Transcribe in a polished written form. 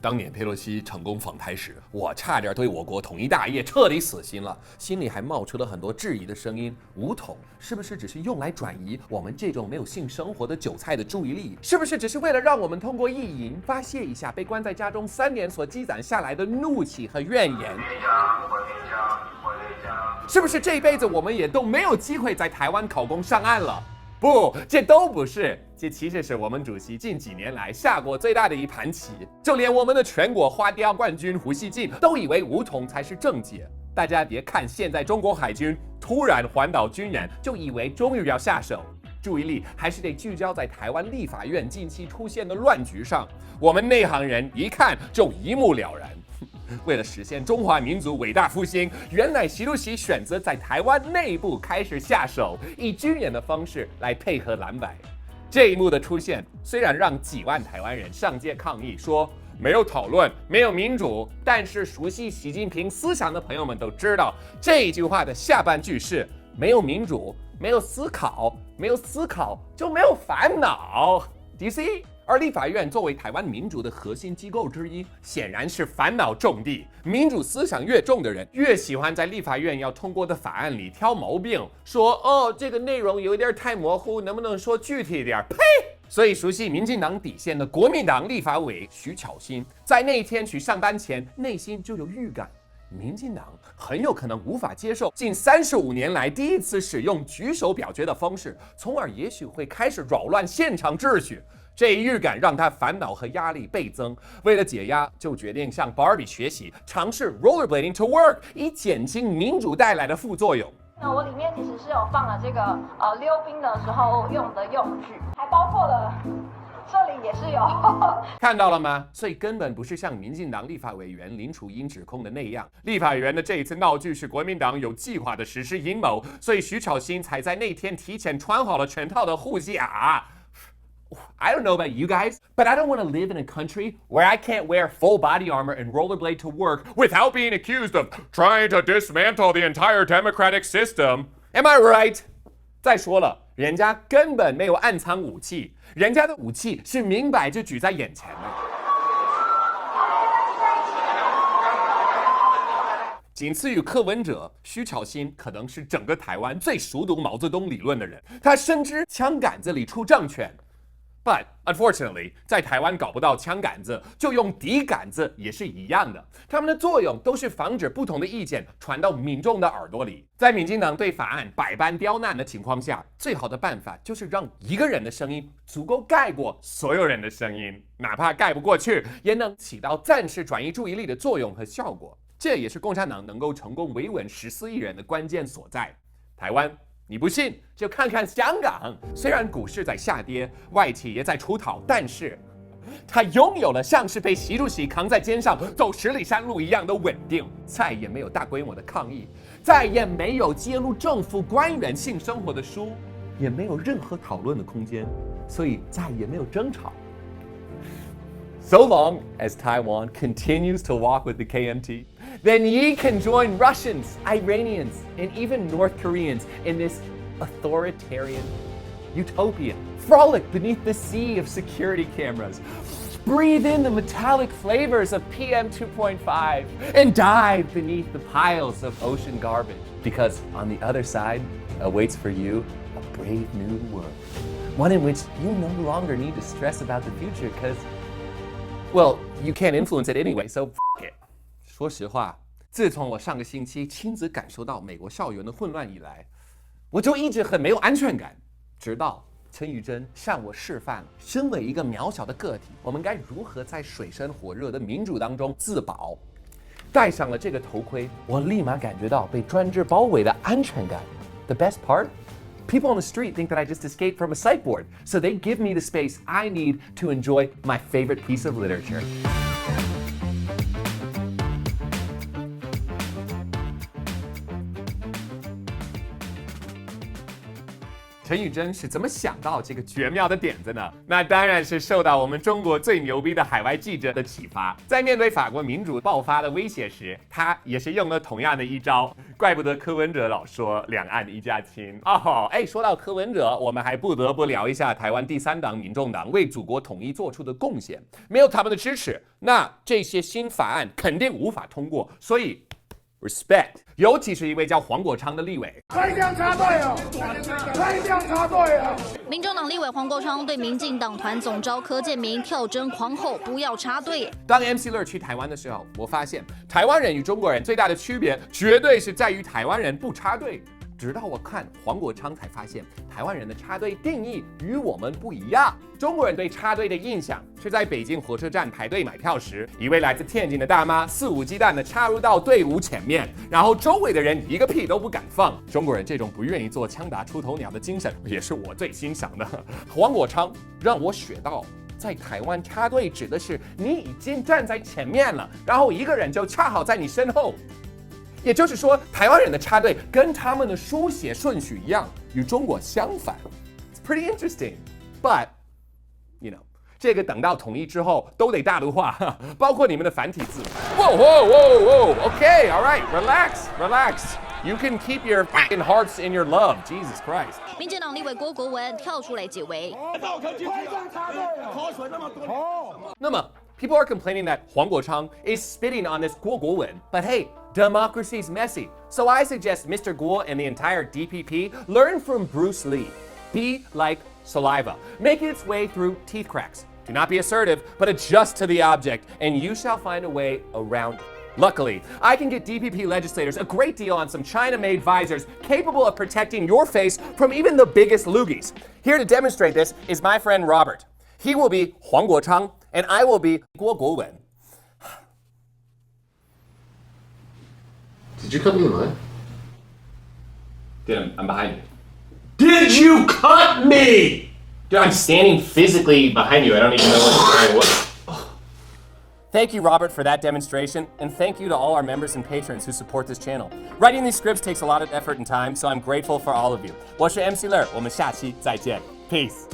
当年佩洛西成功访台时，我差点对我国统一大业彻底死心了，心里还冒出了很多质疑的声音：武统是不是只是用来转移我们这种没有性生活的韭菜的注意力？是不是只是为了让我们通过意淫发泄一下被关在家中3年所积攒下来的怒气和怨言？是不是这辈子我们也都没有机会在台湾考公上岸了？不，这都不是，这其实是我们主席近几年来下过最大的一盘棋。就连我们的全国花雕冠军胡锡进都以为武统才是正解。大家别看现在中国海军突然环岛军演，就以为终于要下手，注意力还是得聚焦在台湾立法院近期出现的乱局上。我们内行人一看就一目了然。为了实现中华民族伟大复兴，原来习主席选择在台湾内部开始下手，以军演的方式来配合蓝白。这一幕的出现，虽然让几万台湾人上街抗议，说没有讨论，没有民主，但是熟悉习近平思想的朋友们都知道，这一句话的下半句是没有民主，没有思考，没有思考就没有烦恼。Do you see？而立法院作为台湾民主的核心机构之一，显然是烦恼重地。民主思想越重的人，越喜欢在立法院要通过的法案里挑毛病，说这个内容有点太模糊，能不能说具体一点？呸！所以熟悉民进党底线的国民党立法委徐巧芯，在那一天去上班前，内心就有预感。民进党很有可能无法接受近35年来第一次使用举手表决的方式，从而也许会开始扰乱现场秩序。这一预感让他烦恼和压力倍增，为了解压，就决定向 Barbie 学习，尝试 rollerblading to work， 以减轻民主带来的副作用。那我里面其实是有放了这个溜冰的时候用的用具，还包括了这里也是有。看到了吗？所以根本不是像民进党立法委员林楚茵指控的那样，立法员的这一次闹剧是国民党有计划的实施阴谋，所以徐巧芯才在那天提前穿好了全套的护甲。I don't know about you guys, but I don't want to live in a country where I can't wear full body armor and rollerblade to work without being accused of trying to dismantle the entire democratic system. Am I right? 再说了，人家根本没有暗藏武器，人家的武器是明摆就举在眼前的。仅次于柯文哲，徐巧芯可能是整个台湾最熟读毛泽东理论的人，他深知枪杆子里出政权。But unfortunately， 在台湾搞不到枪杆子，就用底杆子也是一样的。它们的作用都是防止不同的意见传到民众的耳朵里。在民进党对法案百般刁难的情况下，最好的办法就是让一个人的声音足够盖过所有人的声音，哪怕盖不过去，也能起到暂时转移注意力的作用和效果。这也是共产党能够成功维稳14亿人的关键所在。台湾。你不信就看看香港，虽然股市在下跌，外企也在出逃，但是它拥有了像是被习主席扛在肩上走10里山路一样的稳定，再也没有大规模的抗议，再也没有揭露政府官员性生活的书，也没有任何讨论的空间，所以再也没有争吵。So long as Taiwan continues to walk with the KMT, then ye can join Russians, Iranians, and even North Koreans in this authoritarian utopia. Frolic beneath the sea of security cameras. Breathe in the metallic flavors of PM 2.5 and dive beneath the piles of ocean garbage. Because on the other side awaits for you a brave new world. One in which you no longer need to stress about the future because...Well, you can't influence it anyway, so f*** it. 说实话，自从我上个星期亲自感受到美国校园的混乱以来，我就一直很没有安全感。直到陈玉珍向我示范了，身为一个渺小的个体，我们该如何在水深火热的民主当中自保。戴上了这个头盔，我立马感觉到被专制包围的安全感。The best part?People on the street think that I just escaped from a psych ward, so they give me the space I need to enjoy my favorite piece of literature. 陈玉珍是怎么想到这个绝妙的点子呢？那当然是受到我们中国最牛逼的海外记者的启发。在面对法国民主爆发的威胁时，他也是用了同样的一招。怪不得柯文哲老说两岸一家亲哦。说到柯文哲，我们还不得不聊一下台湾第三党民众党为祖国统一做出的贡献。没有他们的支持，那这些新法案肯定无法通过。所以 respect， 尤其是一位叫黄国昌的立委，他一定要插队哦，他一定要插队哦。民众党立委黄国昌对民进党团总召柯建铭跳针狂吼不要插队。当 MC 乐去台湾的时候，我发现台湾人与中国人最大的区别，绝对是在于台湾人不插队。直到我看黄国昌才发现，台湾人的插队定义与我们不一样。中国人对插队的印象是在北京火车站排队买票时，一位来自天津的大妈肆无忌惮地插入到队伍前面，然后周围的人一个屁都不敢放。中国人这种不愿意做枪打出头鸟的精神，也是我最欣赏的。黄国昌让我学到，在台湾插队指的是你已经站在前面了，然后一个人就恰好在你身后。也就是说，台湾人的插队跟他们的书写顺序一样，与中国相反。It's pretty interesting, but you know， 这个等到统一之后都得大陆化，包括你们的繁体字。Whoa, okay, all right, relax. You can keep your fucking hearts in your love, Jesus Christ. 民进党立委郭国文跳出来解围。那么 people are complaining that Huang Guochang is spitting on this Guo Guowen, but hey, democracy is messy. So I suggest Mr. Guo and the entire DPP learn from Bruce Lee. Be like saliva, make its way through teeth cracks. Do not be assertive, but adjust to the object, and you shall find a way around it. Luckily, I can get DPP legislators a great deal on some China-made visors capable of protecting your face from even the biggest loogies. Here to demonstrate this is my friend Robert. He will be Huang Guochang, and I will be Guo Guowen. Did you cut me in line? Dude, I'm behind you. Did you cut me? Dude, I'm standing physically behind you. I don't even know what. Thank you, Robert, for that demonstration, and thank you to all our members and patrons who support this channel. Writing these scripts takes a lot of effort and time, so I'm grateful for all of you. 我是 MC 乐，我们下期再见。Peace.